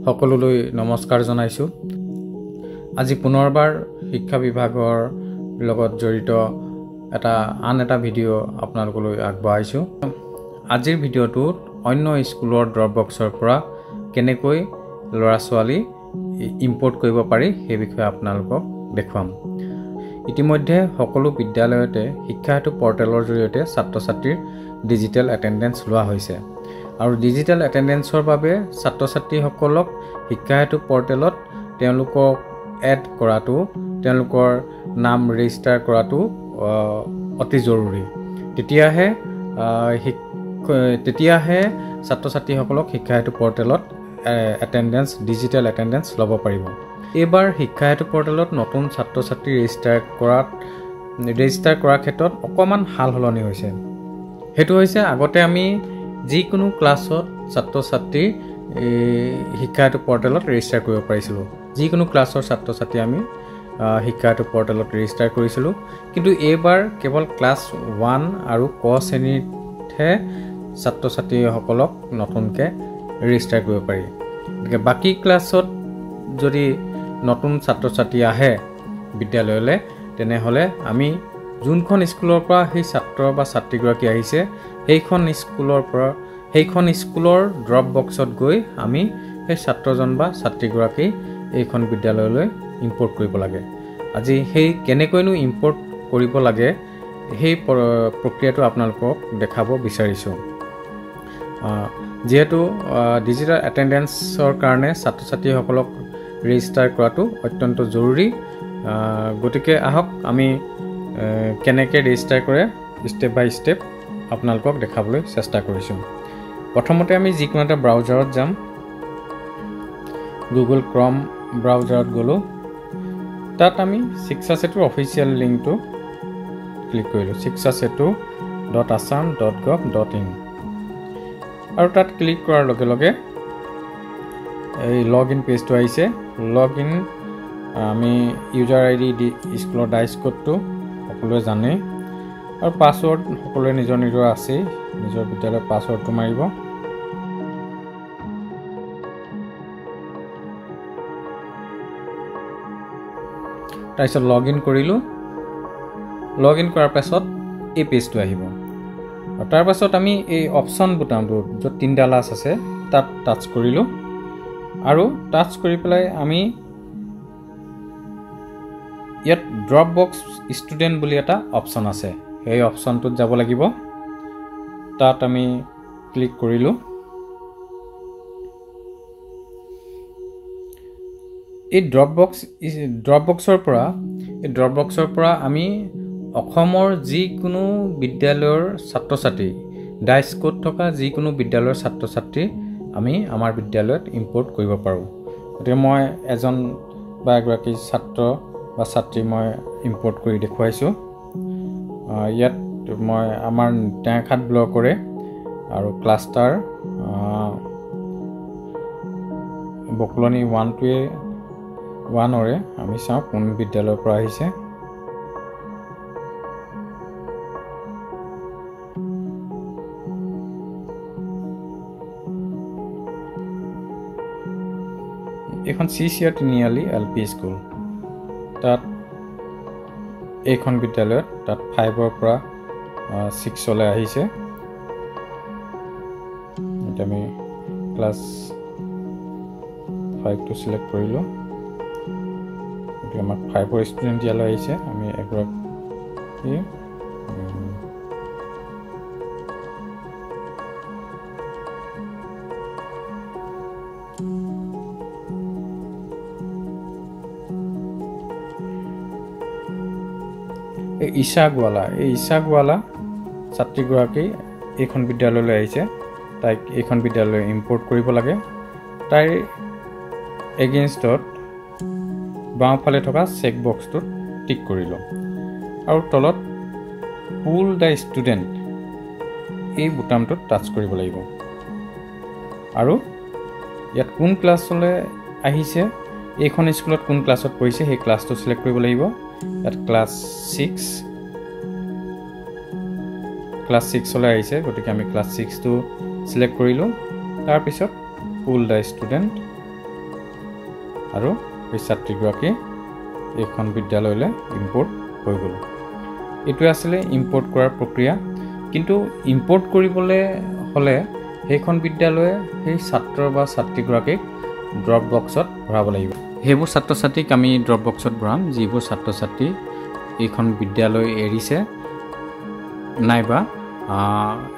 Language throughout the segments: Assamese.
সকলোলৈ নমস্কাৰ জনাইছো। আজি পুনৰবাৰ শিক্ষা বিভাগৰ লগত জড়িত আন এটা ভিডিঅ' আপোনালোকলৈ আগবঢ়াইছো। আজিৰ ভিডিঅ'টোত অন্য স্কুলৰ ড্ৰপ বক্সৰ পৰা কেনেকৈ ল'ৰা ছোৱালী ইম্পৰ্ট কৰিব পাৰি সেই বিষয়ে আপোনালোকক দেখুৱাম। ইতিমধ্যে সকলো বিদ্যালয়তে শিক্ষা হেতু পৰ্টেলৰ জৰিয়তে ছাত্ৰ-ছাত্ৰীৰ ডিজিটেল এটেন্ডেন্স লোৱা হৈছে আৰু ডিজিটেল এটেন্ডেন্সৰ বাবে ছাত্ৰ-ছাত্ৰীসকলক শিক্ষা হেতু পৰ্টেলত তেওঁলোকক এড কৰাটো, তেওঁলোকৰ নাম ৰেজিষ্টাৰ কৰাটো অতি জৰুৰী। তেতিয়াহে ছাত্ৰ-ছাত্ৰীসকলক শিক্ষা হেতু পৰ্টেলত ডিজিটেল এটেন্ডেন্স ল'ব পাৰিব। এইবাৰ শিক্ষা হেতু পৰ্টেলত নতুন ছাত্ৰ-ছাত্ৰী ৰেজিষ্টাৰ কৰাৰ ক্ষেত্ৰত অকণমান সাল সলনি হৈছে। সেইটো হৈছে আগতে আমি যিকোনো ক্লাছত ছাত্ৰ-ছাত্ৰী শিক্ষা হেতু পৰ্টেলত ৰেজিষ্টাৰ কৰিব পাৰিছিলোঁ। যিকোনো ক্লাছৰ ছাত্ৰ-ছাত্ৰী আমি শিক্ষা হেতু পৰ্টেলত ৰেজিষ্টাৰ কৰিছিলোঁ। কিন্তু এইবাৰ কেৱল ক্লাছ 1 আৰু ক শ্ৰেণীতহে ছাত্ৰ-ছাত্ৰীসকলক নতুনকৈ ৰেজিষ্টাৰ কৰিব পাৰি। গতিকে বাকী ক্লাছত যদি নতুন ছাত্ৰ-ছাত্ৰী আহে বিদ্যালয়লৈ, তেনেহ'লে আমি যোনখন স্কুলৰ পৰা সেই ছাত্ৰ বা ছাত্ৰীগৰাকী আহিছে সেইখন স্কুলৰ ড্ৰপ বক্সত গৈ আমি সেই ছাত্ৰজন বা ছাত্ৰীগৰাকী এইখন বিদ্যালয়লৈ ইম্পৰ্ট কৰিব লাগে। আজি সেই কেনেকৈনো ইম্পৰ্ট কৰিব লাগে সেই প্ৰক্ৰিয়াটো আপোনালোকক দেখাব বিচাৰিছোঁ। যিহেতু ডিজিটেল এটেন্ডেন্সৰ কাৰণে ছাত্ৰ-ছাত্ৰীসকলক ৰেজিষ্টাৰ কৰাটো অত্যন্ত জৰুৰী। গতিকে আহক আমি কেনেকৈ ৰেজিষ্টাৰ কৰে ষ্টেপ বাই ষ্টেপ আপোনালোকক দেখাবলৈ চেষ্টা কৰিছোঁ। প্ৰথমতে আমি যিকোনো এটা ব্ৰাউজাৰত যাম। গুগল ক্ৰম ব্ৰাউজাৰত গ'লোঁ। তাত আমি শিক্ষা সেতুৰ অফিচিয়েল লিংকটো ক্লিক কৰিলোঁ, shikshasetu.assam.gov.in, আৰু তাত ক্লিক কৰাৰ লগে লগে এই লগ ইন পেজটো আহিছে। লগ ইন আমি ইউজাৰ ID দি স্কুলৰ ডাইচ কোডটো সকলোৱে জানে, আৰু পাছৱৰ্ড সকলোৱে নিজৰ নিজৰ আছেই। নিজৰ বিদ্যালয়ৰ পাছৱৰ্ডটো মাৰিব। তাৰপিছত লগ ইন কৰিলোঁ। লগ ইন কৰাৰ পাছত এই পেজটো আহিব, আৰু তাৰ পাছত আমি এই অপশ্যন বুটামটো য'ত 3টা লাছ আছে তাত টাচ কৰিলোঁ, আৰু টাচ কৰি পেলাই আমি ইয়াত ড্ৰপ বক্স ষ্টুডেণ্ট বুলি এটা অপশ্যন আছে, সেই অপশ্যনটোত যাব লাগিব। তাত আমি ক্লিক কৰিলোঁ। এই ড্ৰপ বক্সৰ পৰা আমি অসমৰ যিকোনো বিদ্যালয়ৰ ছাত্ৰ-ছাত্ৰী, ডাইচ কোড থকা যিকোনো বিদ্যালয়ৰ ছাত্ৰ-ছাত্ৰী আমি আমাৰ বিদ্যালয়ত ইম্পৰ্ট কৰিব পাৰোঁ। গতিকে মই এজন বা এগৰাকী ছাত্ৰ বা ছাত্ৰী মই ইম্পৰ্ট কৰি দেখুৱাইছোঁ। ইয়াত মই আমাৰ টেঙাখাত ব্লকৰে আৰু ক্লাষ্টাৰ বকলনি 1-1ৰে আমি চাওঁ কোন বিদ্যালয়ৰ পৰা আহিছে। এইখন CCR তিনিআলি LP স্কুল। তাত এইখন বিদ্যালয়ত তাত 5ৰ পৰা 6লৈ আহিছে। এতিয়া আমি ক্লাছ 5টো চিলেক্ট কৰিলোঁ। গতিকে আমাক 5ৰ ষ্টুডেণ্ট ইয়ালৈ আহিছে। আমি এগৰাকী ইছাকৱালা ছাত্ৰীগৰাকী এইখন বিদ্যালয়লৈ আহিছে। তাইক এইখন বিদ্যালয়লৈ ইম্পৰ্ট কৰিব লাগে। তাইৰ এগেইনষ্টত বাওঁফালে থকা চেক বক্সটোত টিক কৰিলোঁ, আৰু তলত পুল দ্য ষ্টুডেণ্ট এই বুটামটোত টাচ কৰিব লাগিব, আৰু ইয়াত কোন ক্লাছলৈ আহিছে, এইখন স্কুলত কোন ক্লাছত পঢ়িছে সেই ক্লাছটো চিলেক্ট কৰিব লাগিব। ইয়াত ক্লাছ 6লৈ আহিছে, গতিকে আমি ক্লাছ 6টো চিলেক্ট কৰিলোঁ। তাৰপিছত পুল দ্য ষ্টুডেণ্ট আৰু এই ছাত্ৰীগৰাকী এইখন বিদ্যালয়লৈ ইম্পৰ্ট হৈ গ'ল। এইটোৱে আছিলে ইম্পৰ্ট কৰাৰ প্ৰক্ৰিয়া। কিন্তু ইম্পৰ্ট কৰিবলৈ হ'লে সেইখন বিদ্যালয়ে সেই ছাত্ৰ বা ছাত্ৰীগৰাকীক ড্ৰপ বক্সত ভৰাব লাগিব। সেইবোৰ ছাত্ৰ ছাত্ৰীক আমি ড্ৰপ বক্সত ভৰাম যিবোৰ ছাত্ৰ ছাত্ৰী এইখন বিদ্যালয় এৰিছে নাইবা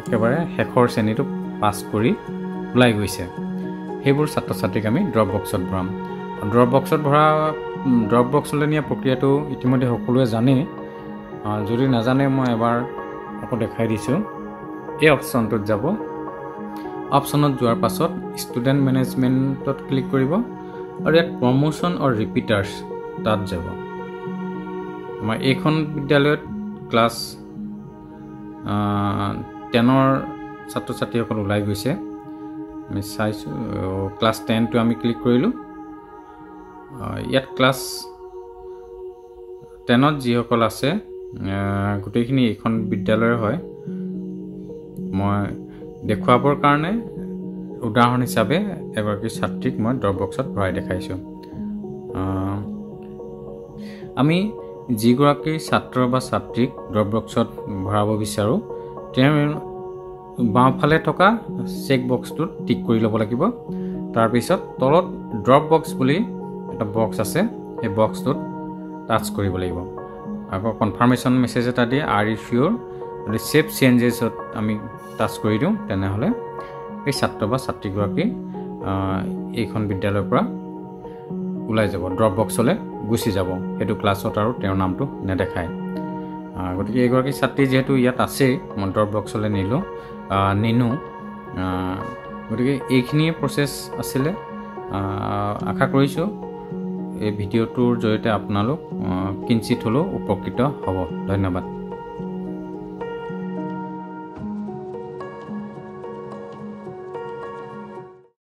একেবাৰে শেষৰ শ্ৰেণীটো পাছ কৰি ওলাই গৈছে। সেইবোৰ ছাত্ৰ ছাত্ৰীক আমি ড্ৰপ বক্সত ভৰাম। ড্ৰপ বক্সলৈ নিয়া প্ৰক্ৰিয়াটো ইতিমধ্যে সকলোৱে জানেই। যদি নাজানে মই এবাৰ আকৌ দেখাই দিছোঁ। এই অপশ্যনটোত যাব। অপশ্যনত যোৱাৰ পাছত ষ্টুডেণ্ট মেনেজমেণ্টত ক্লিক কৰিব আৰু ইয়াত প্ৰমোশ্যন আৰু ৰিপিটাৰ্ছ তাত যাব। আমাৰ এইখন বিদ্যালয়ত ক্লাছ 10ৰ ছাত্ৰ ছাত্ৰীসকল ওলাই গৈছে। আমি চাইছোঁ ক্লাছ 10টো আমি ক্লিক কৰিলোঁ। ইয়াত ক্লাছ 10ত যিসকল আছে গোটেইখিনি এইখন বিদ্যালয়ৰ হয়। মই দেখুৱাবৰ কাৰণে উদাহৰণ হিচাপে এগৰাকী ছাত্ৰীক মই ড্ৰপ বক্সত ভৰাই দেখাইছোঁ। আমি যিগৰাকী ছাত্ৰ বা ছাত্ৰীক ড্ৰপ বক্সত ভৰাব বিচাৰোঁ তেওঁ বাওঁফালে থকা চেক বক্সটোত টিক কৰি ল'ব লাগিব। তাৰপিছত তলত ড্ৰপ বক্স বুলি এটা বক্স আছে, সেই বক্সটোত টাচ কৰিব লাগিব। আকৌ কনফাৰ্মেশ্যন মেছেজ এটা দিয়ে আৰ ইউ চিয়'ৰ, যদি চেভ চেঞ্জেছত আমি টাচ কৰি দিওঁ তেনেহ'লে এই ছাত্ৰ বা ছাত্ৰীগৰাকী এইখন বিদ্যালয়ৰ পৰা ওলাই যাব, ড্ৰপ বক্সলৈ গুচি যাব। সেইটো ক্লাছত আৰু তেওঁৰ নামটো নেদেখায়। গতিকে এইগৰাকী ছাত্ৰী যিহেতু ইয়াত আছেই, মই ড্ৰপ বক্সলৈ নিনো। গতিকে এইখিনিয়ে প্ৰচেছ আছিলে। আশা কৰিছোঁ এই ভিডিঅ'টোৰ জৰিয়তে আপোনালোক কিঞ্চিত হ'লেও উপকৃত হ'ব। ধন্যবাদ।